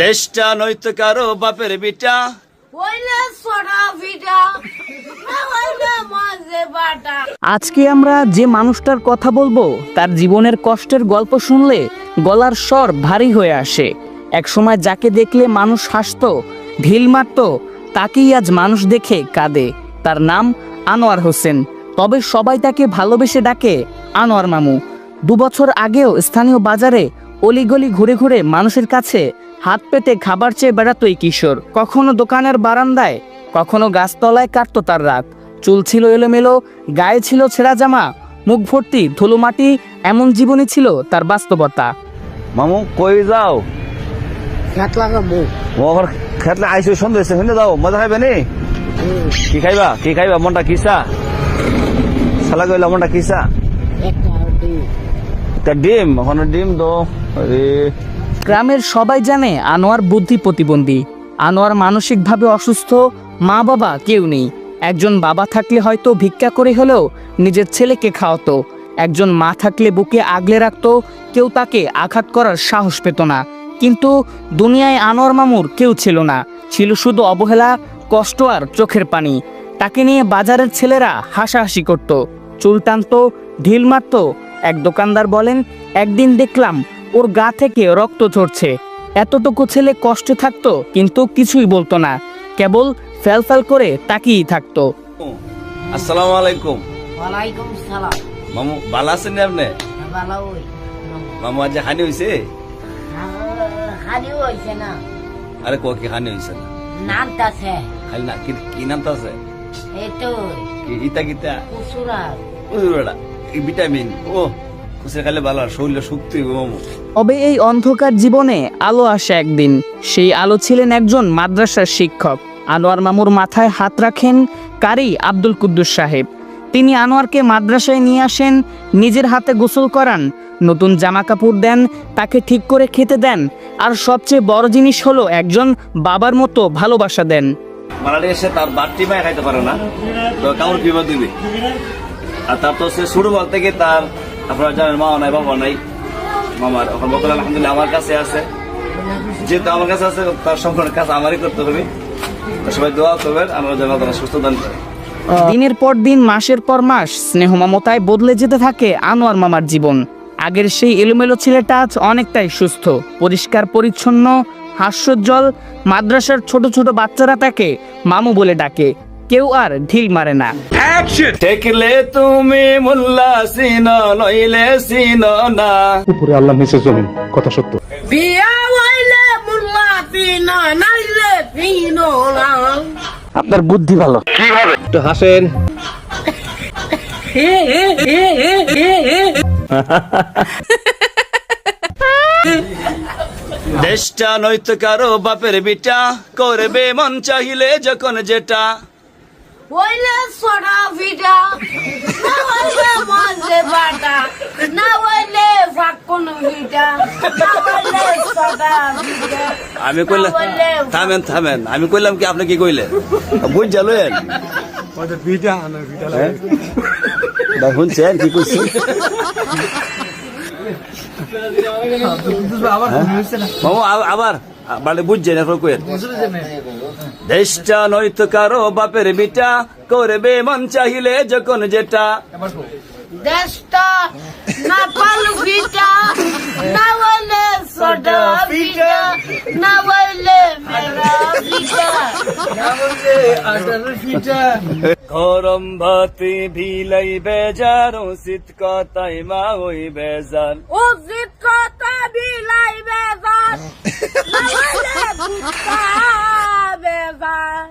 দেশটা নয়তো কারো বাপের বিটা, আজকে আমরা যে মানুষটার কথা বলবো তার জীবনের কষ্টের গল্প শুনলে গলার স্বর ভারী হয়ে আসে। একসময় যাকে দেখলে মানুষ হাসতো, ঢিল মারত, তাকেই আজ মানুষ দেখে কাঁদে। তার নাম আনোয়ার হোসেন, তবে সবাই তাকে ভালোবেসে ডাকে আনোয়ার মামু। 2 বছর আগেও স্থানীয় বাজারে অলিগলি ঘুরে ঘুরে মানুষের কাছে হাত পেতে খাবার চেয়ে বেড়াতো এই কিশোর। কখনো দোকানের বারান্দায়, কখনো গাছতলায় কাটতো তার রাত। চুল ছিল এলোমেলো, গায়ে ছিল ছেঁড়া জামা, মুখ ভর্তি ধুলো মাটি, এমন জীবনই ছিল তার বাস্তবতা। মামু কই যাও? খেত লাগাবো। ওর খেতলে আইসো সন্দেশ হইলে যাও, মজা খাইবে নি? কি খাইবা? কি খাইবা? মনটা কিসা? শালা কইলা মনটা কিসা? একটা ডিম, ওখানে ডিম দো। আরে গ্রামের সবাই জানে আনোয়ার বুদ্ধি প্রতিবন্ধী। আনোয়ার মানসিকভাবে অসুস্থ, মা বাবা কেউ নেই। একজন বাবা থাকলে হয়তো ভিক্ষা করে হলেও নিজের ছেলেকে খাওয়াতো, একজন মা থাকলে বুকে আগলে রাখতো, কেউ তাকে আঘাত করার সাহস পেত না। কিন্তু দুনিয়ায় আনোয়ার মামুর কেউ ছিল না, ছিল শুধু অবহেলা, কষ্ট আর চোখের পানি। তাকে নিয়ে বাজারের ছেলেরা হাসাহাসি করত, চুল টানতো, ঢিল মারত। এক দোকানদার বলেন, একদিন দেখলাম ওর গা থেকে রক্ত ঝরছে। এতটুকু ছেলে কষ্টে থাকতো কিন্তু কিছুই বলতো না, কেবল ফ্যাল করে তাকিয়েই থাকতো। আসসালামু আলাইকুম। ওয়ালাইকুম সালাম। মামু ভালো আছেন আপনি? ভালো হই। মামু আজ হানি হইছে? হানি হইছে না। আরে কো কি হানি হইছে না? নামতাছে। খালি না কি নামটা আছে? এই তো কি ইতা কিতা? কুসুরা। ওইটা কি ভিটামিন? ও কুসে খাইলে ভালো, আর শরীরে শক্তি হবে মামু। তবে এই অন্ধকার জীবনে আলো আসে একদিন। সেই আলো ছিলেন একজন মাদ্রাসার শিক্ষক। আনোয়ার মামুর মাথায় হাত রাখেন কারি আব্দুল কুদ্দুস সাহেব। তিনি আনোয়ারকে মাদ্রাসায় নিয়ে আসেন, নিজের হাতে গোসল করান, নতুন জামা কাপড় দেন, তাকে ঠিক করে খেতে দেন, আর সবচেয়ে বড় জিনিস হলো একজন বাবার মতো ভালোবাসা দেন। মারাড়ি এসে তার বাড়তি মায় খাইতে পারে না, তো কামড় বিপদ দিবে। আর তার তো সে শুরু বল থেকে তার, আপনারা জানেন মা নাই বাবা নাই। মামার এখন বর্তমানে আলহামদুলিল্লাহ আমার কাছে আছে, যেহেতু আমার কাছে আছে তার সম্পূর্ণ কাজ আমারই করতে হবে। সবাই দোয়া করবেন আমরা যেন তারা সুস্থ দান করে। দিনের পর দিন, মাসের পর মাস স্নেহ মমতায় বদলে যেতে থাকে আনোয়ার মামার জীবন। আগের সেই এলোমেলো ছেলেটা আজ অনেকটাই সুস্থ, পরিষ্কার পরিচ্ছন্ন, হাস্যোজ্জ্বল। মাদ্রাসার ছোট ছোট বাচ্চারা তাকে মামু বলে ডাকে, কেউ আর ঢিল মারে না। দেখলে তুমি মোল্লা সিনো নইলে সিনো না। উপরে আল্লাহ নিচে জমিন, কথা সত্য। বিয়া হইলে মুল্লা পিনা নাইলে পিনো না। আপনার বুদ্ধি ভালো। কিভাবে? একটু হাসেন। দেশটা নয়তো কারো বাপের বিটা, করবে মন চাহিলে যখন যেটা। হইলে সোডা ভিটা, না হইলে মাঝে বাটা, না হইলে ফাকুন ভিটা, না হইলে সোডা ভিটা। আমি কইলাম থামেন, আমি কইলাম কি আপনি কি কইলেন? বুঝ জালেন শুনছেন কি কইছি? মামু আবার মানে বুঝছেন এখন কইেন। দেশটা নয়তো কারো বাপের বিটা, করবে মন চাহিলে যখন যেটা। দেশটা না পাল ভিটা, না হইলে সোডা ভিটা, না হইলে মেরা ভিটা, না হইলে আটার ভিটা। গরম ভাতে ভিলাই বেজার, শীত কথাই মা ওই বেজার। উচিত কথা বিলাই বেজার, না হইলে ভুক্তা বেজার।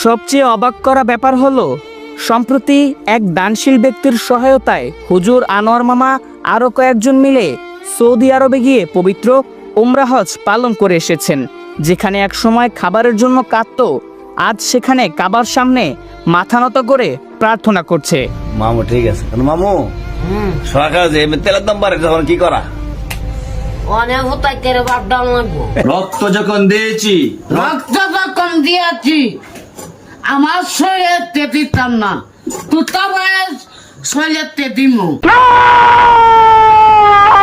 সবচেয়ে অবাক করা ব্যাপার হলো, সম্প্রতি এক দানশীল ব্যক্তির সহায়তায় হুজুর আনোয়ার মামা আরো কয়েকজন মিলে সৌদি আরবে গিয়ে পবিত্র উমরা হজ পালন করে এসেছেন। যেখানে একসময় খাবারের জন্য কাঁদতো, আজ সেখানে কাবার সামনে মাথা নত করে প্রার্থনা করছে। মামু ঠিক আছে, মামু সরকার যে তেলের দাম বাড়ে তখন কি করা? অনেক হতাই তেরে বাপ ডাল লাগবো। রক্ত যখন দিয়েছি, রক্ত যখন দিয়েছি, আমার শরীরে তেতিতাম না, তুতা বয়স শরীরে তেতিমু,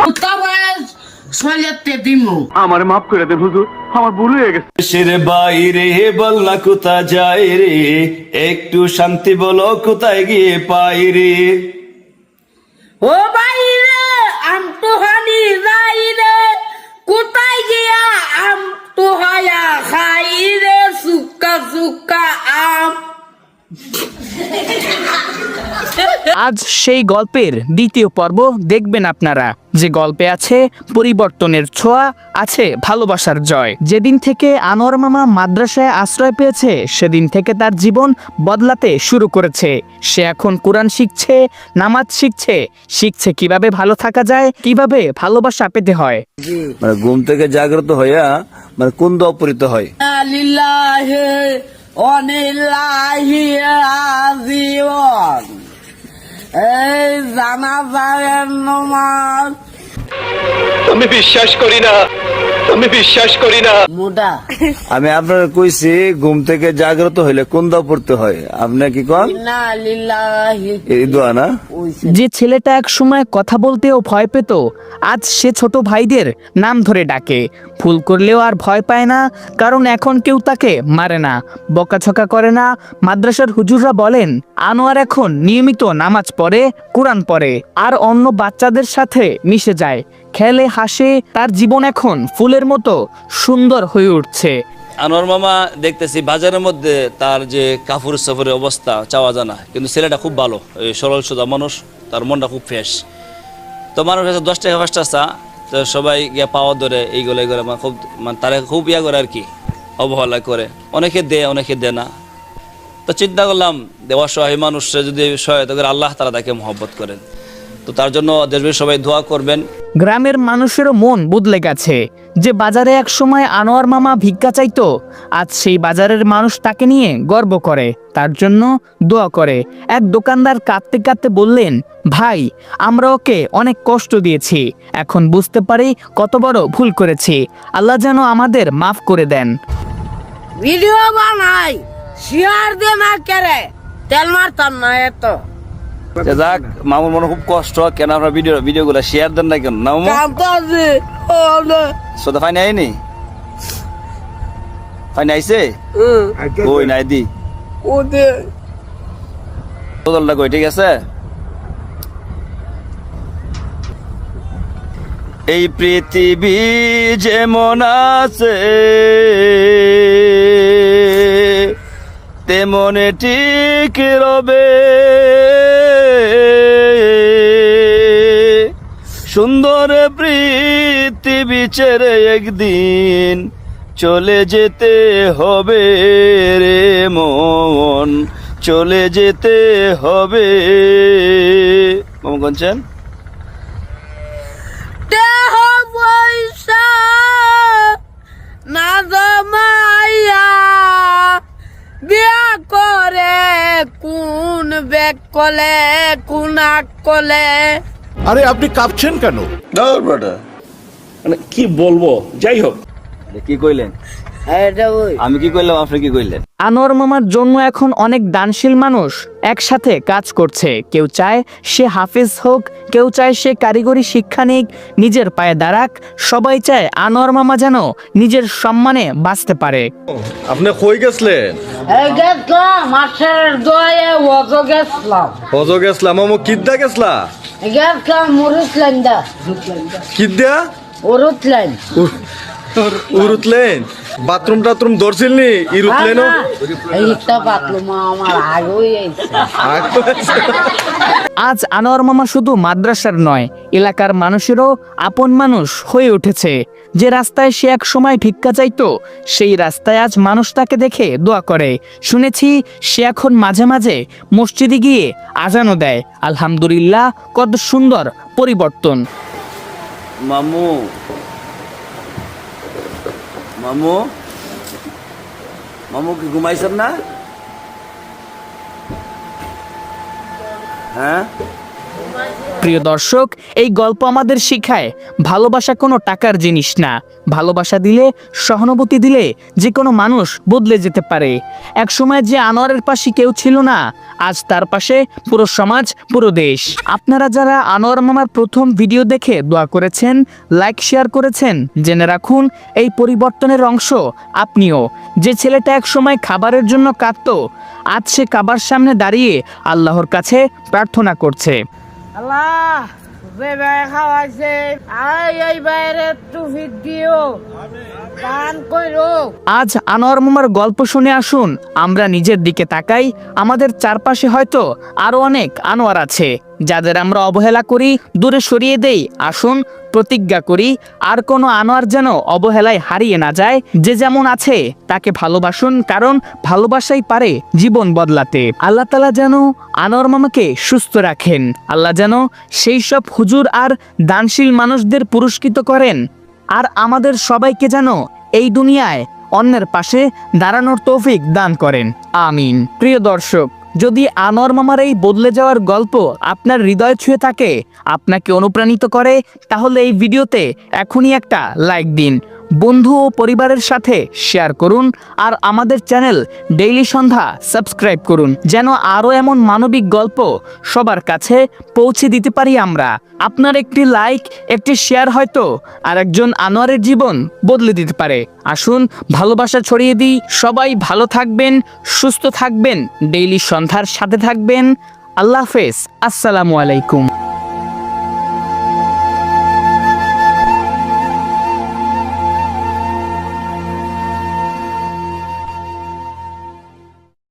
তুতা বয়স সলেতে দিমু আমার মাফ করে দেন হুজুর, আমার ভুল হয়ে গেছে। দেশের বাইরে বল না কোথা যায় রে, একটু শান্তি বলো কোথায় গিয়ে পাই রে। ও ভাই রে আম তো হানি যাই রে কোথায় গিয়া আম তো হায়া খাই রে সুক্কা সুক্কা আম। আজ সেই গল্পের দ্বিতীয় পর্ব দেখবেন আপনারা, যে গল্পে আছে পরিবর্তনের ছোঁয়া, আছে ভালোবাসার জয়। যেদিন থেকে আনোয়ার মামা মাদ্রাসায় আশ্রয় পেয়েছে সেদিন থেকে তার জীবন বদলাতে শুরু করেছে। সে এখন কোরআন শিখছে, নামাজ শিখছে, শিখছে কিভাবে ভালো থাকা যায়, কিভাবে ভালোবাসা পেতে হয়। মানে ঘুম থেকে জাগ্রত হইয়া মানে কোন দোয়া পড়িতে হয়? লিল্লাহি অনিল্লাহি আজিওয়ান এই জানাজার নামাজ আমি বিশ্বাস করি না, আমি বিশ্বাস করি না। মুডা আমি আপনার কইছি ঘুম থেকে জাগ্রত হইলে কোন দোয়া পড়তে হয়, আপনি কি কন? ইন্না লিল্লাহি এই দোয়া না? যে ছেলেটা এক সময় কথা বলতেও ভয় পেত, আজ সে ছোট ভাইদের নাম ধরে ডাকে। ভুল করলেও আর ভয় পায় না, কারণ এখন কেউ তাকে মারে না, বকাঝকা করে না। মাদ্রাসার হুজুররা বলেন আনোয়ার এখন নিয়মিত নামাজ পড়ে, কোরআন পড়ে, আর অন্য বাচ্চাদের সাথে মিশে যায়, খেলে হাসে। তার জীবন এখন ফুলের মতো সুন্দর হয়ে উঠছে। আনোয়ার মামা দেখতেছি বাজারের মধ্যে তার যে কাপড় সফরের অবস্থা চাওয়া জানা, কিন্তু ছেলেটা খুব ভালো, এই সরল সোজা মানুষ, তার মনটা খুব ফ্রেশ। তো মানুষ কাছে 10 টাকা 5 টাকা, তো সবাই গিয়ে পাওয়া ধরে এইগুলো এইগুলো মানে খুব মানে তারা খুব ইয়া করে আর কি, অবহেলা করে। অনেকে দেয় অনেকে দেয় না। তো চিন্তা করলাম দেওয়া সহায় মানুষরা যদি সহায়তা করে আল্লাহ তারা তাকে মহব্বত করেন। তো তার জন্য দেশবাসী সবাই দোয়া করবেন। গ্রামের মানুষেরও মন বদলে গেছে। যে বাজারে এক সময় আনোয়ার মামা ভিক্ষা চাইতো, আজ সেই বাজারের মানুষ তাকে নিয়ে গর্ব করে, তার জন্য দোয়া করে। এক দোকানদার কাঁদতে কাঁদতে বললেন, ভাই আমরা ওকে অনেক কষ্ট দিয়েছি, এখন বুঝতে পারি কত বড় ভুল করেছি, আল্লাহ যেন আমাদের মাফ করে দেন। ভিডিও বানাই শেয়ার দে না করে তেল মারতাম না এত যাক, মামুর মনে খুব কষ্ট, কেন আপনার ভিডিওগুলো শেয়ার দেন না কেন? না মামু কামতাছি সোদা ফাইন আইনি, ফাইন আইছে কই নাই দি ওদের বদলটা কই? ঠিক আছে, এই পৃথিবী যেমন আছে তেমন ঠিক রবে, সুন্দর পৃথিবী ছেড়ে একদিন চলে যেতে হবে রে মন, চলে যেতে হবে। মামু কোনছেন? দেহ পয়সা না জমাইয়া বিয়া করে কোন বেক কলে কোন আক কলে। আরে আপনি কাঁপছেন কেন? মানে কি বলবো, যাই হোক। কি কইলেন? এটা ওই আমি কি কইলাম, আপনি কি কইলেন? আনোয়ার মামার জন্য এখন অনেক দানশীল মানুষ একসাথে কাজ করছে। কেউ চায় সে হাফেজ হোক, কেউ চায় সে কারিগরি শিক্ষা নিক, নিজের পায়ে দাঁড়াক। সবাই চায় আনোয়ার মামা যেন নিজের সম্মানে বাঁচতে পারে। আপনি কই গেছলেন? এই গেছলাম মাছের দয়ে ওজো গেছলাম হজ গেছলাম আমো কিদ্দা গেছলা? গেছলাম মুরুতলেন দা কিদ্দা? উরুতলেন উরুতলেন? বাথরুম টাথরুম ধরছিল নি ইরুতলেন? এইটা বাতলুম আমার আগেই আইছে। আজ আনোয়ার মামা শুধু মাদ্রাসার নয়, এলাকার মানুষেরও আপন মানুষ হয়ে উঠেছে। যে রাস্তায় সে এক সময় ভিক্ষা চাইতো, সেই রাস্তায় আজ মানুষ তাকে দেখে দোয়া করে। শুনেছি সে এখন মাঝে মাঝে মসজিদে গিয়ে আজানও দেয়। আলহামদুলিল্লাহ, কত সুন্দর পরিবর্তন। মামু মামু মামু কি ঘুমাইছেন না? হ্যাঁ প্রিয় দর্শক, এই গল্প আমাদের শিখায় ভালোবাসা কোনো টাকার জিনিস না। ভালোবাসা দিলে, সহানুভূতি দিলে যে কোনো মানুষ বদলে যেতে পারে। একসময় যে আনোয়ারের পাশে কেউ ছিল না, আজ তার পাশে পুরো সমাজ, পুরো দেশ। আপনারা যারা আনোয়ার মামার প্রথম ভিডিও দেখে দোয়া করেছেন, লাইক শেয়ার করেছেন, জেনে রাখুন এই পরিবর্তনের অংশ আপনিও। যে ছেলেটা একসময় খাবারের জন্য কাঁদতো, আজ সে কাবার সামনে দাঁড়িয়ে আল্লাহর কাছে প্রার্থনা করছে। আল্লাহ যে ভাই খাওয়াইছে এই বাইরে একটু ফিট দিও দান কইরো। আজ আনোয়ার মামার গল্প শুনে আসুন আমরা নিজের দিকে তাকাই। আমাদের চারপাশে হয়তো আরো অনেক আনোয়ার আছে যাদের আমরা অবহেলা করি, দূরে সরিয়ে দেই। আসুন প্রতিজ্ঞা করি আর কোনো আনোয়ার যেন অবহেলায় হারিয়ে না যায়। যে যেমন আছে তাকে ভালোবাসুন, কারণ ভালোবাসাই পারে জীবন বদলাতে। আল্লাহ তাআলা যেন আনোয়ার মামাকে সুস্থ রাখেন। আল্লাহ যেন সেই সব হুজুর আর দানশীল মানুষদের পুরস্কৃত করেন, আর আমাদের সবাইকে যেন এই দুনিয়ায় অন্যের পাশে দাঁড়ানোর তৌফিক দান করেন। আমিন। প্রিয় দর্শক, যদি আনোয়ার মামার এই বদলে যাওয়ার গল্প আপনার হৃদয় ছুঁয়ে থাকে, আপনাকে অনুপ্রাণিত করে, তাহলে এই ভিডিওতে এখনই একটা লাইক দিন, বন্ধু ও পরিবারের সাথে শেয়ার করুন, আর আমাদের চ্যানেল ডেইলি সন্ধ্যা সাবস্ক্রাইব করুন, যেন আরও এমন মানবিক গল্প সবার কাছে পৌঁছে দিতে পারি আমরা। আপনার একটি লাইক, একটি শেয়ার হয়তো আরেকজন আনোয়ারের জীবন বদলে দিতে পারে। আসুন ভালোবাসা ছড়িয়ে দিই। সবাই ভালো থাকবেন, সুস্থ থাকবেন, ডেইলি সন্ধ্যার সাথে থাকবেন। আল্লাহ হাফেজ। আসসালামু আলাইকুম।